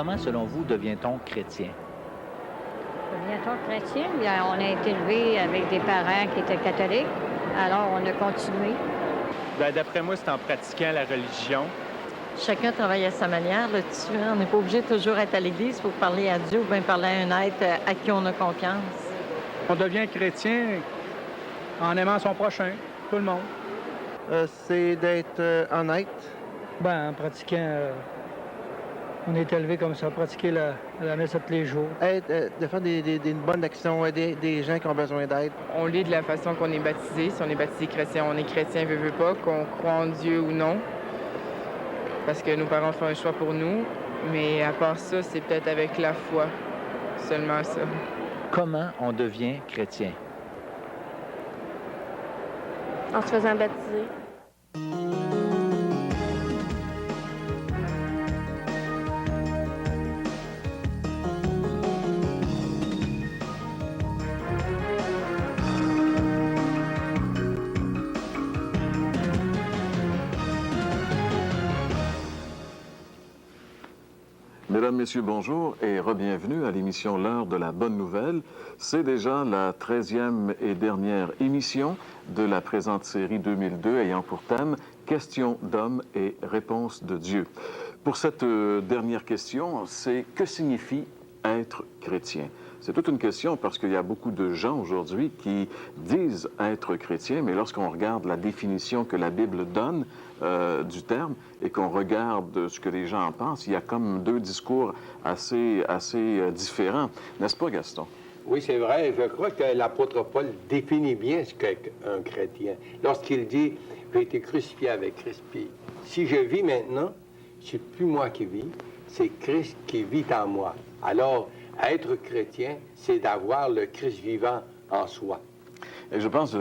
comment, selon vous, devient-on chrétien? Devient-on chrétien? Bien, on a été élevé avec des parents qui étaient catholiques, alors on a continué. Bien, d'après moi, c'est en pratiquant la religion. Chacun travaille à sa manière là-dessus. Hein. On n'est pas obligé de toujours être à l'Église pour parler à Dieu ou bien parler à un être à qui on a confiance. On devient chrétien en aimant son prochain, tout le monde. C'est d'être honnête. En pratiquant, on est élevé comme ça, pratiquer la messe tous les jours. De faire des bonnes actions, aider des gens qui ont besoin d'aide. On lit de la façon qu'on est baptisé. Si on est baptisé chrétien, on est chrétien, veut pas, qu'on croit en Dieu ou non. Parce que nos parents font un choix pour nous. Mais à part ça, c'est peut-être avec la foi. Seulement ça. Comment on devient chrétien? En se faisant baptiser. Mesdames, Messieurs, bonjour et re-bienvenue à l'émission L'heure de la bonne nouvelle. C'est déjà la 13e et dernière émission de la présente série 2002 ayant pour thème « Questions d'hommes et réponses de Dieu ». Pour cette dernière question, c'est « Que signifie être chrétien ?» C'est toute une question parce qu'il y a beaucoup de gens aujourd'hui qui disent être chrétiens, mais lorsqu'on regarde la définition que la Bible donne du terme et qu'on regarde ce que les gens en pensent, il y a comme deux discours assez différents. N'est-ce pas, Gaston? Oui, c'est vrai. Je crois que l'apôtre Paul définit bien ce qu'est un chrétien. Lorsqu'il dit « J'ai été crucifié avec Christ », puis si je vis maintenant, c'est plus moi qui vis, c'est Christ qui vit en moi. Alors, être chrétien, c'est d'avoir le Christ vivant en soi. Et je pense,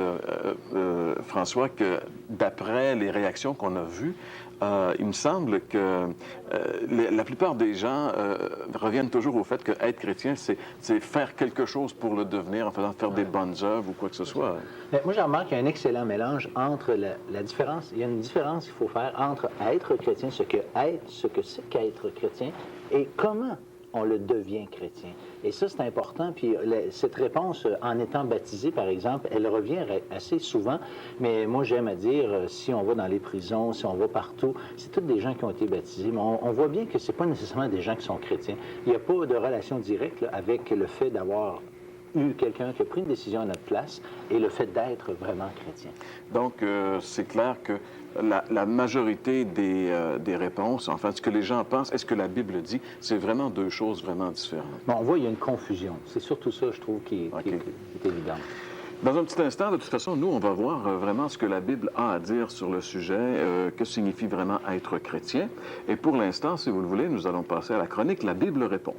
François, que d'après les réactions qu'on a vues, il me semble que la plupart des gens reviennent toujours au fait que être chrétien, c'est faire quelque chose pour le devenir en faisant faire des bonnes œuvres ou quoi que ce soit. Moi, j'en remarque qu'il y a un excellent mélange entre la différence. Il y a une différence qu'il faut faire entre être chrétien, ce que c'est qu'être chrétien, et comment on le devient chrétien. Et ça, c'est important. Puis cette réponse, en étant baptisé, par exemple, elle revient assez souvent. Mais moi, j'aime à dire, si on va dans les prisons, si on va partout, c'est tous des gens qui ont été baptisés. Mais on voit bien que ce n'est pas nécessairement des gens qui sont chrétiens. Il n'y a pas de relation directe là, avec le fait d'avoir eu quelqu'un qui a pris une décision à notre place et le fait d'être vraiment chrétien. Donc, c'est clair que la majorité des réponses, enfin, ce que les gens pensent, est-ce que la Bible dit, c'est vraiment deux choses vraiment différentes. Bon, on voit, il y a une confusion. C'est surtout ça, je trouve, qui est évident. Dans un petit instant, de toute façon, nous, on va voir vraiment ce que la Bible a à dire sur le sujet, que signifie vraiment être chrétien. Et pour l'instant, si vous le voulez, nous allons passer à la chronique « La Bible répond ».